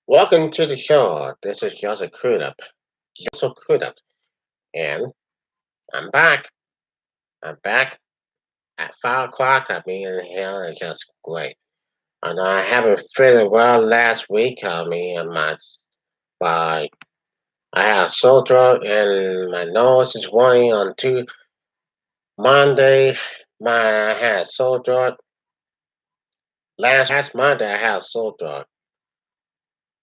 Welcome to the show. This is Joseph Crudup. Joseph Crudup. And I'm back. I'm back at 5 o'clock. I've been in here. It's just great. I know I haven't feeling well last week. My, I had a sore throat and my nose is running on Monday. I had a sore throat. Last Monday, I had a sore throat.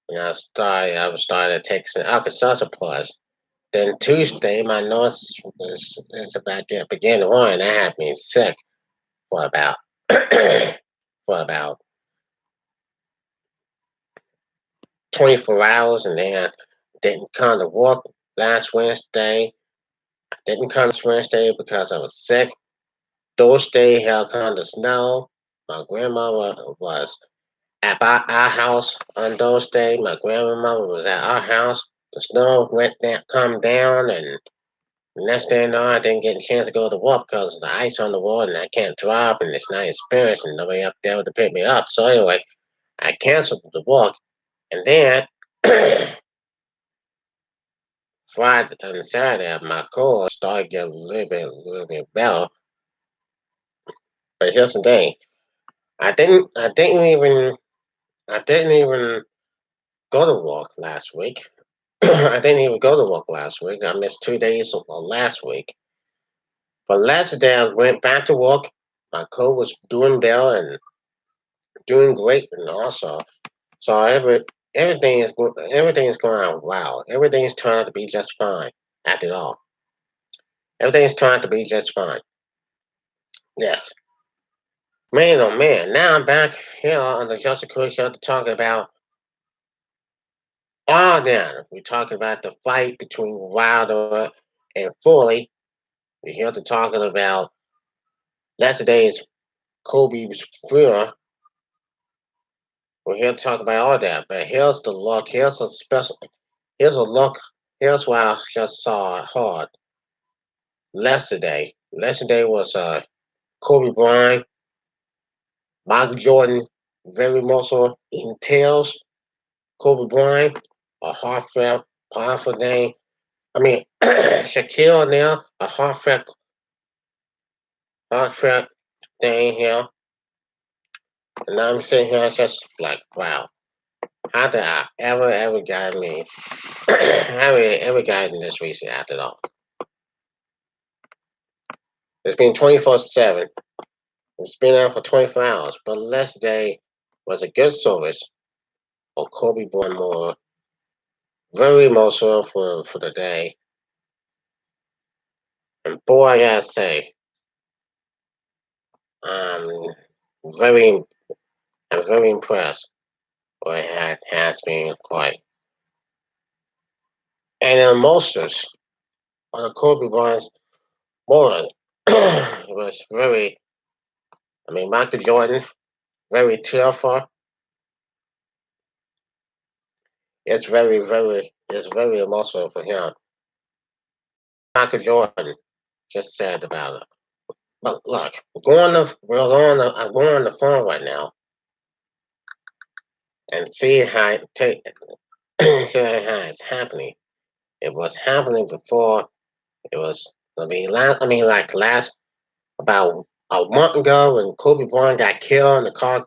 And I started taking some Alka-Seltzer Plus. Then Tuesday, my nose is about to begin to run. That had me sick for about for about 24 hours, and then I didn't come to work last Wednesday. I didn't come this Wednesday because I was sick. Thursday, hell kind of snow. My grandmother was at our house on Thursday. My grandmother was at our house. The snow went down, come down, and next thing you know, I didn't get a chance to go to work because of the ice on the road and I can't drive and it's not experienced and nobody up there to pick me up. So anyway, I canceled the work and then Friday and Saturday my cold started getting a little bit better. But here's the thing. I didn't even go to work last week. I didn't even go to work last week. I missed 2 days of last week. But last day I went back to work. My cold was doing better and doing great and also so everything is going on wow. Everything is turned out to be just fine after all. Everything is turned out to be just fine. Yes. Man oh man. Now I'm back here on the Justin Cruz show to talk about now. We're talking about the fight between Wilder and Foley. We're here to talking about yesterday's Kobe's funeral. We're here to talk about all that. But here's the look. Here's a look. Here's what I just saw hard. Yesterday. Yesterday was Kobe Bryant, Michael Jordan, very muscle entails Kobe Bryant, a heartfelt, powerful name. I mean, Shaquille O'Neal, a heartfelt thing here. And I'm sitting here just like, wow, how did I ever got me? How did I ever got in this recent after all? It's been 24/7. It's been out for 24 hours, but yesterday was a good service for Kobe Bryant more. Very emotional for the day. And boy, I gotta say, I'm very, I'm very impressed what has been quite. And the emotions on the Kobe Bryant's board was very, I mean, Michael Jordan, very tearful. It's very emotional for him. Michael Jordan just said about it. But look, I'm going on the phone right now and see how see how it's happening. It was happening before. It was. Like last about a month ago when Kobe Bryant got killed in the car,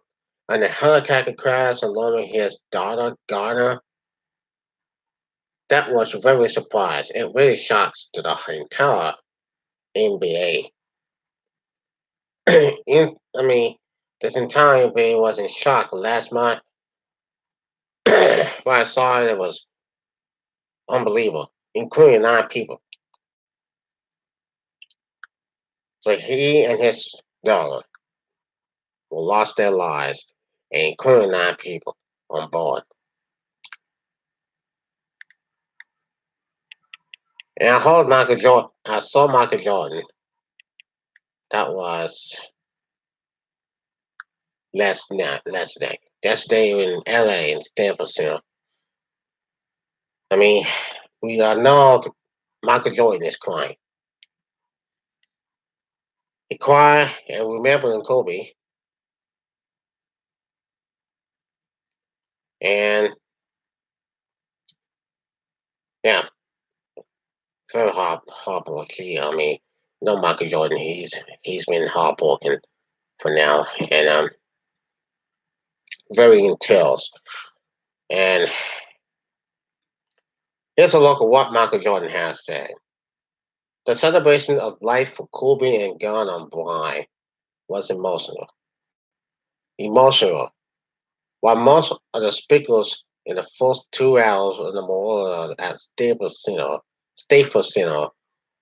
in the helicopter crash along with his daughter Garner. That was very surprised. It really shocks to the entire NBA. I mean, this entire NBA was in shock last month. When I saw it, it was unbelievable, including 9 people. So he and his daughter lost their lives, including 9 people on board. And I saw Michael Jordan. That was last day. That day in LA in Stanford Center. I mean, we all know Michael Jordan is crying. He cried and remembering Kobe. And yeah, very heartbroken. I mean, no Michael Jordan. He's been heartbroken for now, and very intense. And here's a look at what Michael Jordan has said. The celebration of life for Kobe and Ghana Blind was emotional. Emotional. While most of the speakers in the first 2 hours of the memorial at Staples Center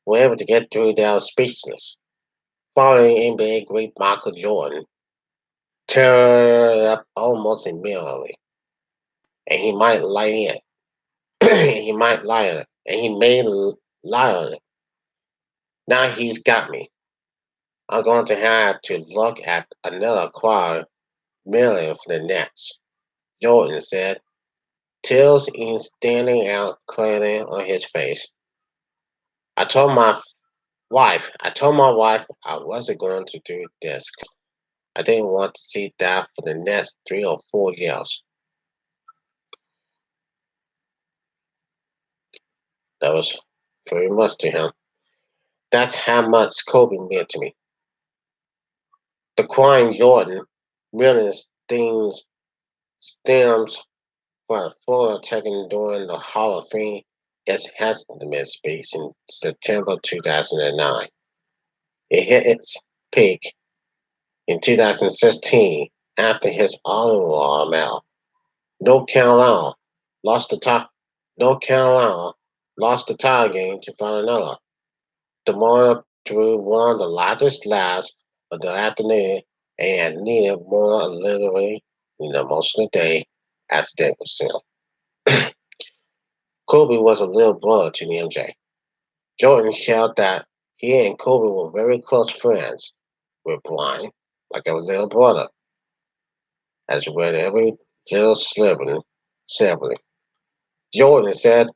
were able to get through their speechless. Following NBA great Michael Jordan, teared up almost immediately, and he might lie in it. He might lie on it, and he may lie on it. Now he's got me. I'm going to have to look at another $250,000 for the Nets, Jordan said, tears in standing out clearly on his face. I told my wife I wasn't going to do this. I didn't want to see that for the next 3 or 4 years. That was very much to him. That's how much Kobe meant to me. The crying Jordan millions things stems from a photo taken during the Hall of Fame gets Hasselman speech in September 2009. It hit its peak in 2016 after his on-law Mel. North Carolina lost the tie. North Carolina lost the tie game to Villanova. The Mona drew won the largest laughs of the afternoon and needed more literally in the emotional day as they were seen. Kobe was a little brother to the MJ. Jordan shared that he and Kobe were very close friends with Blind, like a little brother, as with every little sibling. Jordan said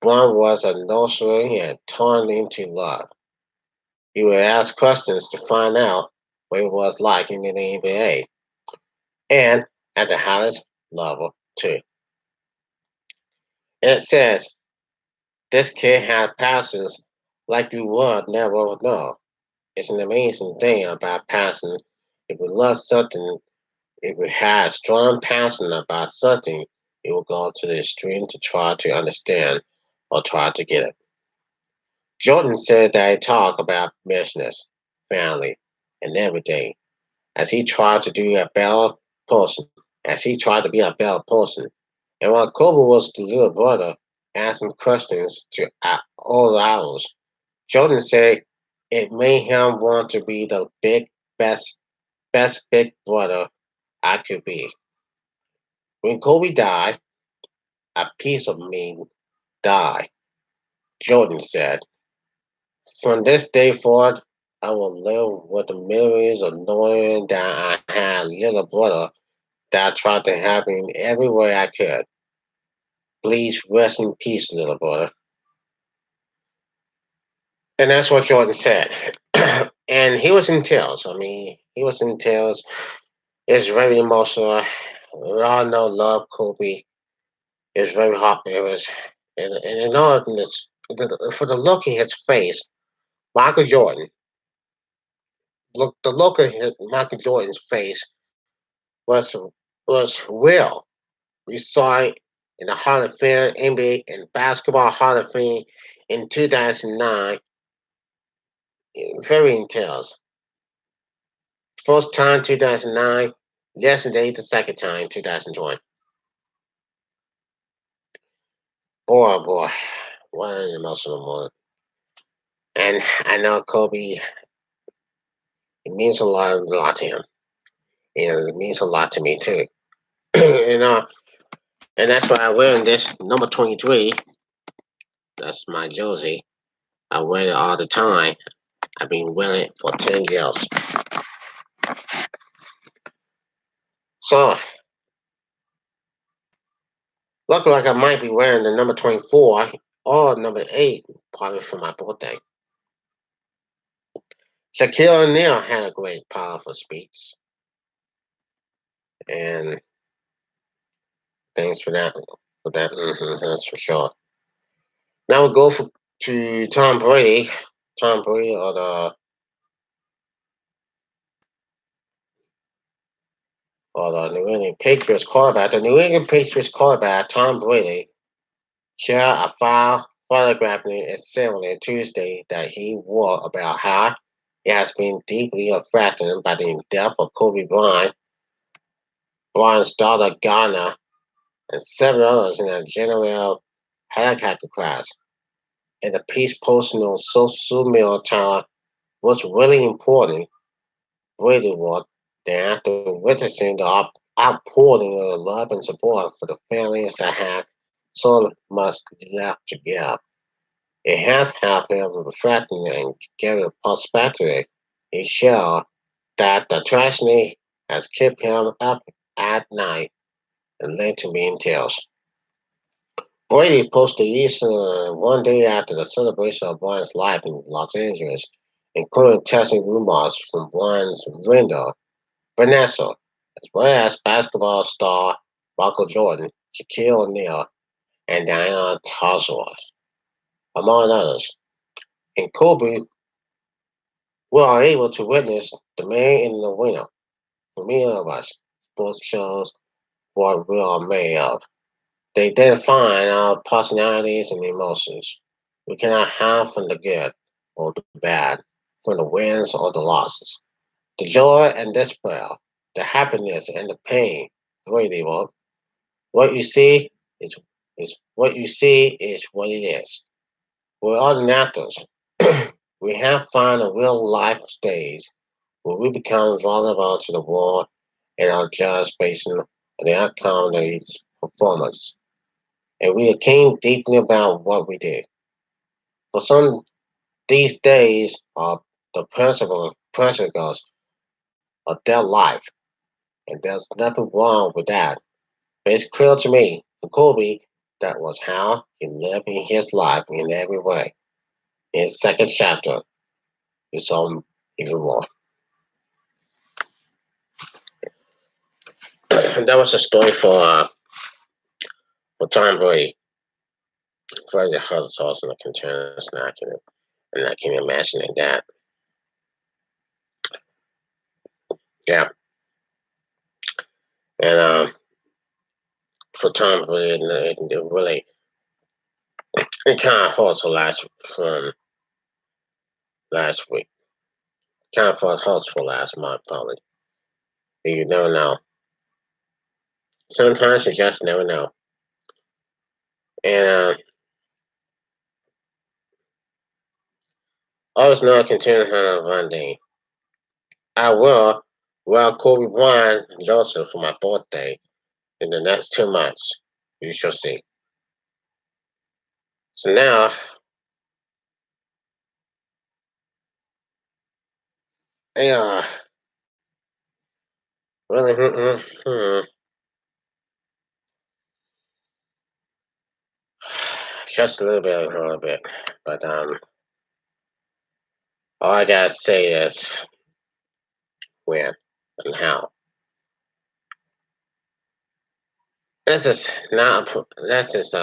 Blind was a nursery and turned into love. He would ask questions to find out what it was like in the NBA, and at the highest level, too. And it says, this kid had passions like you would never know. It's an amazing thing about passion. If we love something, if we had strong passion about something, it will go to the extreme to try to understand or try to get it. Jordan said that he talked about business, family, and everything as he tried to do a better person, as he tried to be a better person. And while Kobe was the little brother asking questions to all hours, Jordan said it made him want to be the best big brother I could be. When Kobe died, a piece of me died, Jordan said. From this day forward, I will live with the memories of knowing that I had a little brother that I tried to help in every way I could. Please rest in peace, little brother. And that's what Jordan said. And he was in tears. I mean, he was in tears. It's very emotional. We all know love Kobe. It was very hot. It was, and you know, for the look in his face, Michael Jordan, look, the look in Michael Jordan's face was was real. We saw it in the Hall of Fame, NBA and Basketball Hall of Fame in 2009. Very intense. First time 2009, yesterday the second time 2020. Boy, oh boy, what an emotional moment. And I know Kobe, it means a lot to him. And it means a lot to me too. you know, and that's why I wear this number 23. That's my jersey. I wear it all the time. I've been wearing it for 10 years. So, look like I might be wearing the number 24 or number 8, probably for my birthday. Shaquille O'Neal had a great, powerful speech. And Thanks for that. For that, that's for sure. Now we go to Tom Brady. Tom Brady or the New England Patriots quarterback. The New England Patriots quarterback Tom Brady shared a file photographing assembly Tuesday that he wrote about how he has been deeply affected by the death of Kobe Bryant, Bryant's daughter Ghana, and seven others in a general helicopter crash. In the piece posted on social media titled "What's Really Important," Brady wrote that after witnessing the outpouring of love and support for the families that had so much left to give, it has helped him reflect and give a perspective. He shared that the tragedy has kept him up at night and led to me in tears. Brady posted this one day after the celebration of Brian's life in Los Angeles, including testing rumors from Brian's vendor, Vanessa, as well as basketball star Michael Jordan, Shaquille O'Neal, and Diana Taurasi, among others. In Kobe, we are able to witness the man in the winner. For many of us, sports shows what we are made of. They define our personalities and emotions. We cannot hide from the good or the bad, from the wins or the losses, the joy and despair, the happiness and the pain. Great evil. What you see is what you see is what it is. We're all actors. We have found a real life stage where we become vulnerable to the world and are judged based on the outcome of each performance. And we think deeply about what we did. For some, these days are the principles of their life, and there's nothing wrong with that. But it's clear to me, for Kobe, that was how he lived in his life in every way. In his second chapter, it's on even more. That was a story for Tom Brady. For the hot sauce and the containers, and I can imagine that. Yeah, and for Tom Brady, it really it kind of hurts from last week. Kind of hurts for last month, probably. You never know. Sometimes you just never know. And always know I continue on one day. I will well Kobe Bryant Joseph for my birthday in the next 2 months. You shall see. So now, yeah, really, just a little bit. But all I gotta say is when and how. This is not. This is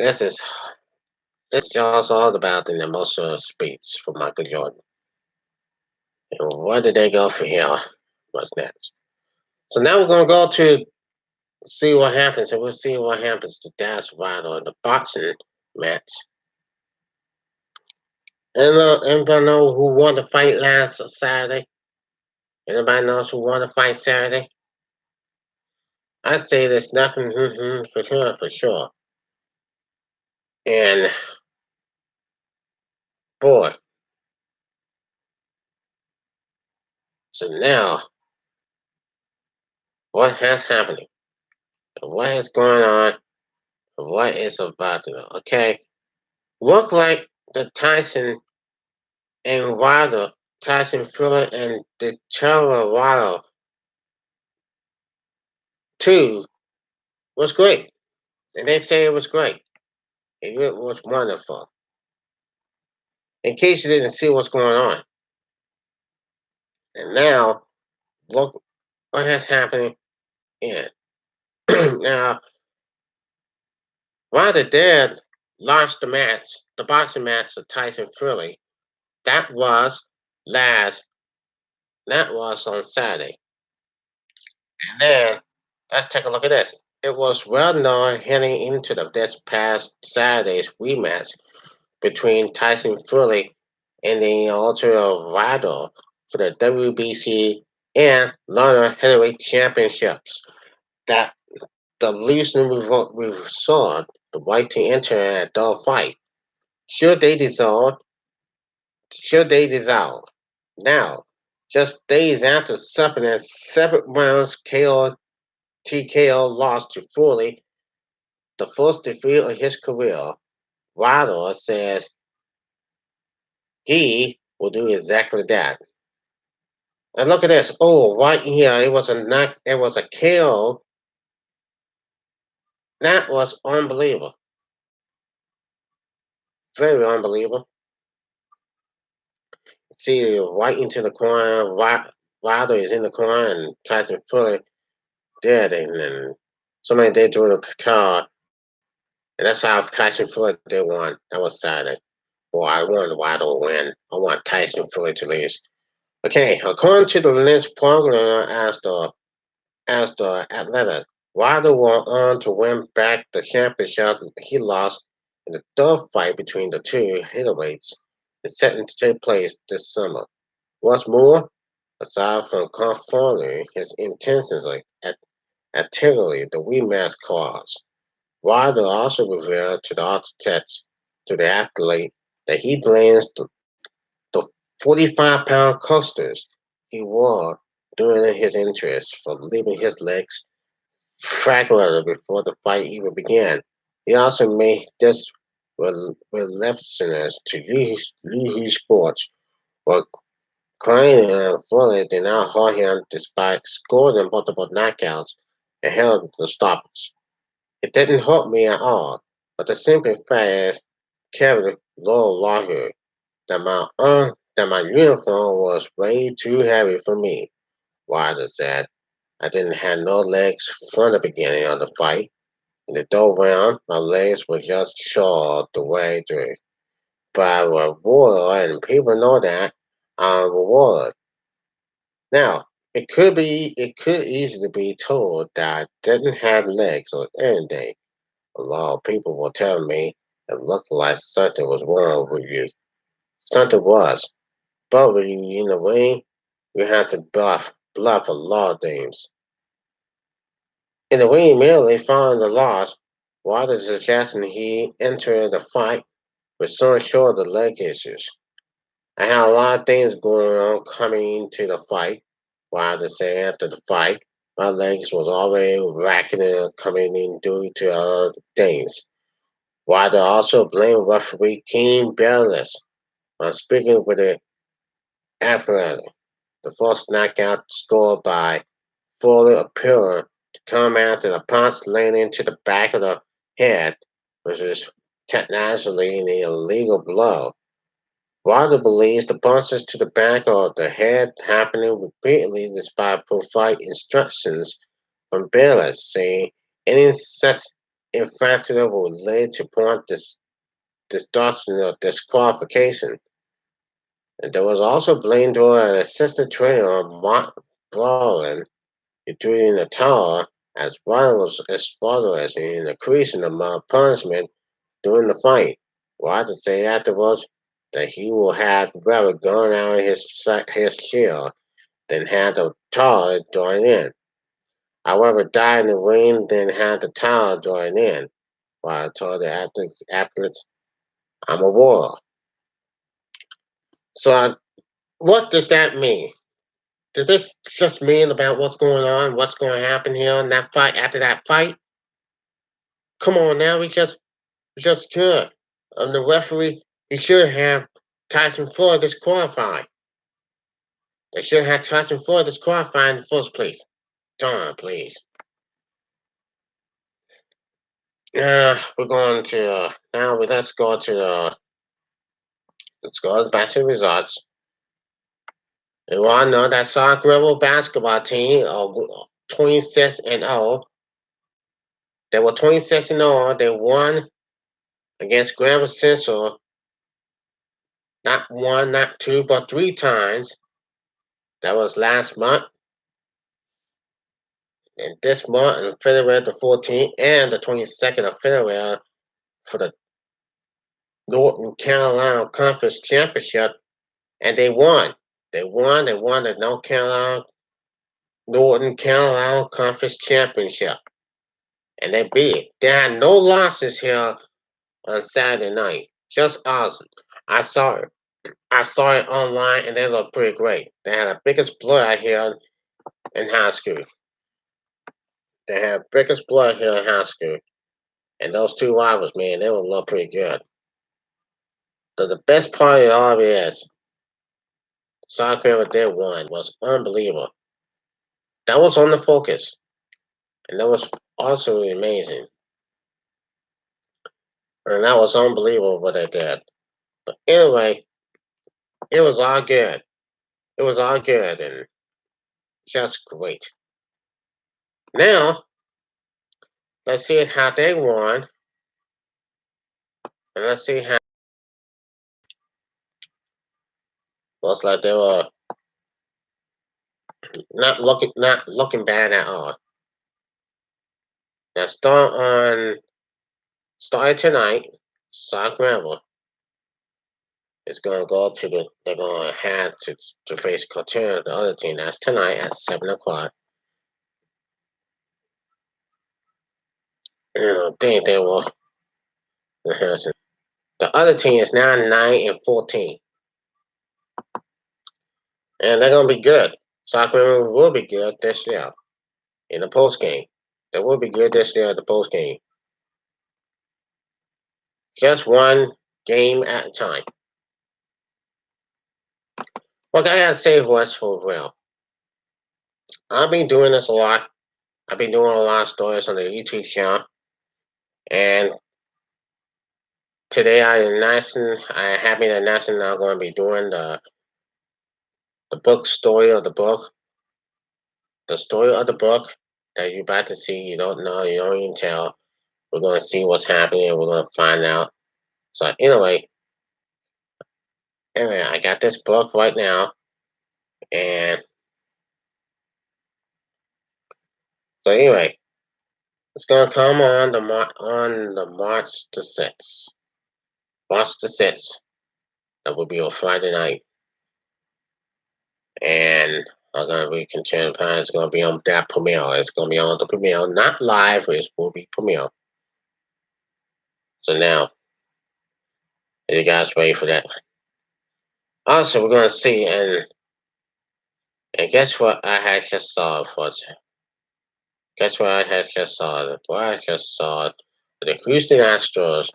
This is this is just all about an emotional speech for Michael Jordan. And where did they go from here? What's next? So now we're gonna go to see what happens, and we'll see what happens to Das Rider in the boxing match. And anybody know who won the fight last Saturday? Anybody knows who won the fight Saturday? I say there's nothing for sure. And boy, so now what has happened? What is going on? What is about to okay? Look like the and Wilder, Tyson Fury and the Chandler Wilder too was great. And they say it was great. It was wonderful. In case you didn't see what's going on. And now look what has happened in. Now, Wilder did launch the boxing match of Tyson Fury. That was last. That was on Saturday. And then let's take a look at this. It was well known heading into this past Saturday's rematch between Tyson Fury and the Ultra Rider for the WBC and London Heavyweight Championships. That the least we saw the right to enter a dog fight. Should they dissolve? Should they dissolve? Now, just days after suffering a separate rounds TKO loss to Fury, the first defeat of his career, Wilder says he will do exactly that. And look at this. Oh, right here, it was a knock. It was a KO. That was unbelievable. Very unbelievable. See, right into the corner. Wilder is in the corner, and Tyson Fury dead, and then somebody they drew the car, and that's how Tyson Fury they won. That was Saturday. Boy, I wanted Wilder to win. I want Tyson Fury to lose. Okay, according to the Lynch program as the athletic, Wilder went on to win back the championship he lost in the third fight between the two heavyweights is set to take place this summer. What's more, aside from confirming his intentions at actively the rematch clause, Wilder also revealed to the architects to the athlete that he blames the 45-pound coasters he wore during his interest for leaving his legs fragmented before the fight even began. He also made this relentlessness to Lee Sports, while Klein and Fuller did not hold him despite scoring multiple knockouts and held the stoppage. It didn't hurt me at all, but the simple fact is, carried low lawyer that my uniform was way too heavy for me. Wilder said, I didn't have no legs from the beginning of the fight. In the third round, my legs were just short the way through. But I was warrior, and people know that I'm a warrior. Now, it could easily be told that I didn't have legs or anything. A lot of people will tell me it looked like something was wrong with you. Something was. But when you in the ring, you have to bluff a lot of things. In the ring immediately following the loss, Waters suggesting he entered the fight with some short of leg issues. I had a lot of things going on coming into the fight. Wilder said after the fight, my legs was already racking and coming in due to other things. Wilder also blamed referee King Bayless on speaking with the apparatus. The first knockout scored by Fuller appeared to come after a punch landing to the back of the head, which is technically an illegal blow. Wilder believes the punches to the back of the head happening repeatedly despite pro-fight instructions from Bayless, saying any such infraction will lead to point distortion or disqualification. And there was also blame toward an assistant trainer on Mark Brolin, including the tower, as Wilder was exposed in increasing amount of punishment during the fight. Wilder said afterwards that he will have rather gone out of his shell than had the tower join in. However, died in the ring than had the tower join in. Wilder told the athletes, I'm a warrior. So, what does that mean? Does this just mean about what's going on, what's going to happen here in that fight after that fight? Come on now, we just good. The referee, he should have Tyson Fury disqualified. They should have Tyson Fury disqualified in the first place. Darn, please. We're going to now. Let's go back to the results. And we all know that South Rebel basketball team, 26 and 0, They were 26 and all. They won against Grambling Central, not one, not two, but three times. That was last month, and this month in February the 14th and the 22nd of February for the Northern Carolina Conference Championship, and they won. They won the Northern Carolina Conference Championship, and they beat it. They had no losses here on Saturday night. Just awesome. I saw it. I saw it online, and they looked pretty great. They had the biggest blowout here in high school. They had biggest blowout here in high school, and those two rivals, man, they would look pretty good. So the best part of all of it is, South Carolina did won was unbelievable. That was on the focus, and that was also amazing, and that was unbelievable what they did. But anyway, it was all good. It was all good and just great. Now let's see how they won, and let's see how looks like they were not looking bad at all. Now starting tonight, South Gravel is going to go up to they're going to have to face Coturn, the other team. That's tonight at 7 o'clock. You know, think they will. The other team is now 9-14, and they're going to be good. South Gravel will be good this year in the post game. They will be good this year at the post game. Just one game at a time. Look, I gotta say what's for real. I've been doing this a lot. I've been doing a lot of stories on the YouTube channel, and today I have been announcing I'm going to be doing the book story of the book, the story of the book that you're about to see. You don't know, you don't even tell. We're going to see what's happening, and we're going to find out. So anyway, I got this book right now, and so anyway, it's going to come on the March the 6th. March the 6th. That will be on Friday night. And I'm gonna be concerned it's gonna be on that premiere. It's gonna be on the premiere, not live, it will be premiere. So now, are you guys ready for that? Also, we're gonna see and guess what I had just saw for guess what I had just saw? What I just saw the Houston Astros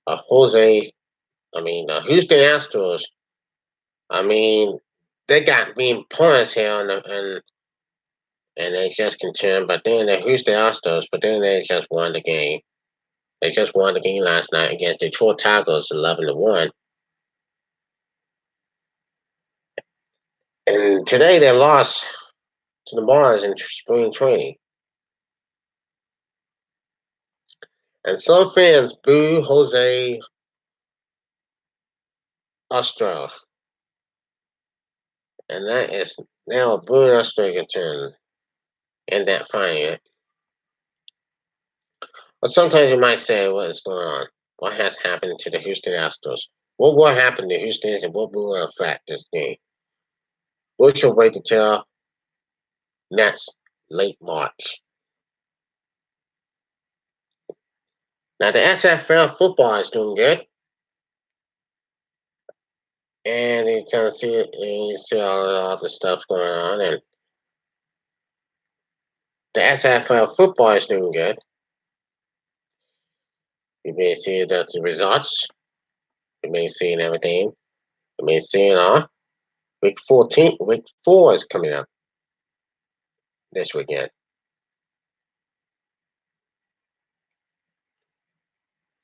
the Houston Astros, I mean, they got being punished here and they just concerned, but then the Houston Astros, but then they just won the game. They just won the game last night against Detroit Tigers 11-1. And today they lost to the Mars in spring training. And some fans boo Jose Astro. And that is now a booing Astro turn in that final. But sometimes you might say, what is going on? What has happened to the Houston Astros? What happened to Houston and what will affect this game? We should wait until next late March. Now the SFL football is doing good. And you kind of see it, and you see all the stuff going on, and the SFL football is doing good. You may see that the results, you may see everything, you may see it all. Week 14, week 4 is coming up this weekend.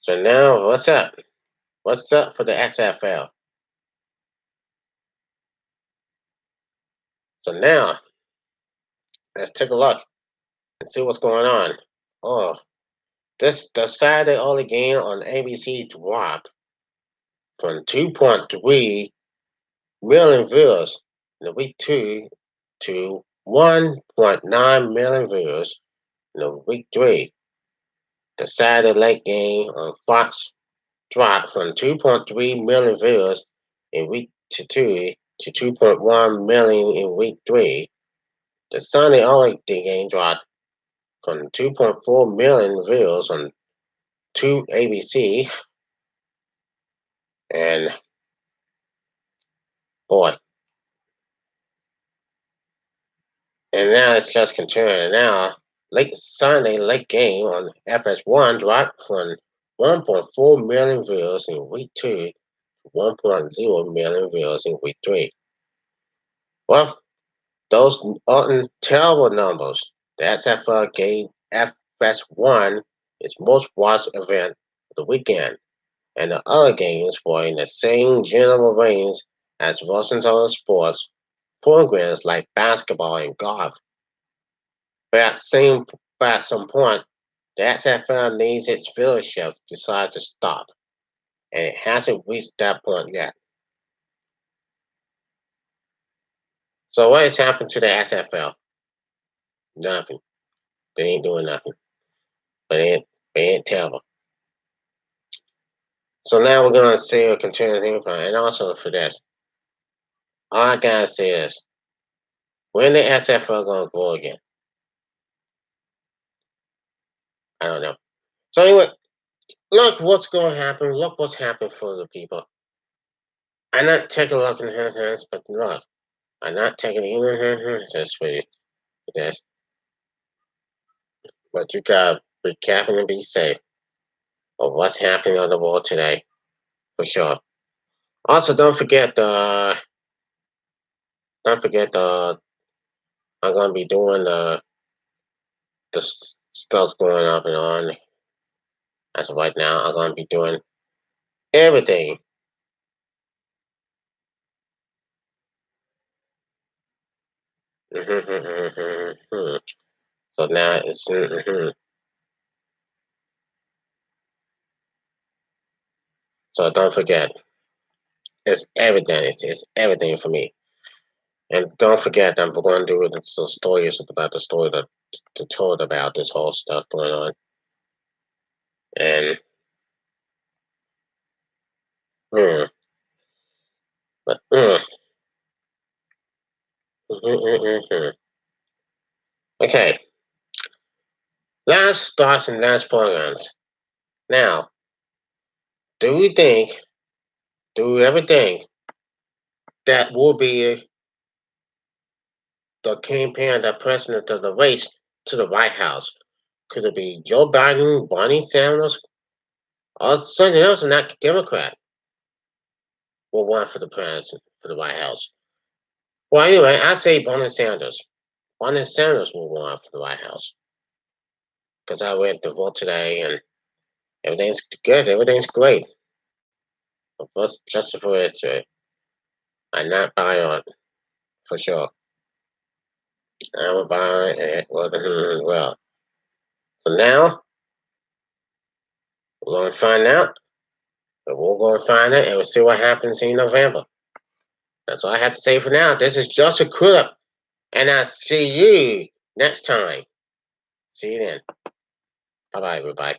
So now, what's up? What's up for the SFL? So now, let's take a look and see what's going on. Oh, This the Saturday early game on ABC dropped from 2.3 million viewers in the week two to 1.9 million viewers in the week three. The Saturday late game on Fox dropped from 2.3 million viewers in week two to 2.1 million in week three. The Sunday early game dropped from 2.4 million viewers on 2 ABC, and boy, and now it's just continuing. Now, late Sunday late game on FS1 dropped from 1.4 million viewers in week two to 1.0 million viewers in week three. Well, those aren't terrible numbers. The XFL gave FS1 its most watched event of the weekend, and the other games were in the same general range as versatile sports programs like basketball and golf. But at some point, the XFL needs its viewership to decide to stop, and it hasn't reached that point yet. So what has happened to the XFL? Nothing. They ain't doing nothing. They ain't terrible. So now we're gonna see a continuing income, and also for this, all I gotta say is, when the XFL gonna go again? I don't know. So anyway, look what's gonna happen. Look what's happened for the people. I'm not taking a look in her hands, but look, I'm not taking even her hands, just for this. But you gotta be careful and be safe of what's happening on the world today, for sure. Also, don't forget the I'm gonna be doing the stuff going up and on. As of right now, I'm gonna be doing everything. So now it's so don't forget, it's everything. It's everything for me. And don't forget that we're going to do some stories about the story that told about this whole stuff going on. And hmm, but okay, last thoughts and last programs. Now, do we think? Do we ever think that will be the campaign, the president of the race to the White House? Could it be Joe Biden, Bernie Sanders, or something else, not Democrat, will run for the president for the White House? Well, anyway, I say Bernie Sanders. Bernie Sanders will run for the White House because I went to vote today and everything's good. Everything's great. But just for it, I'm not buying on it, for sure. I'm buying it. Well, so now we're going to find out. And we're going to find out and we'll see what happens in November. That's all I have to say for now. This is Joseph Crudup, and I'll see you next time. See you then. Bye bye, everybody.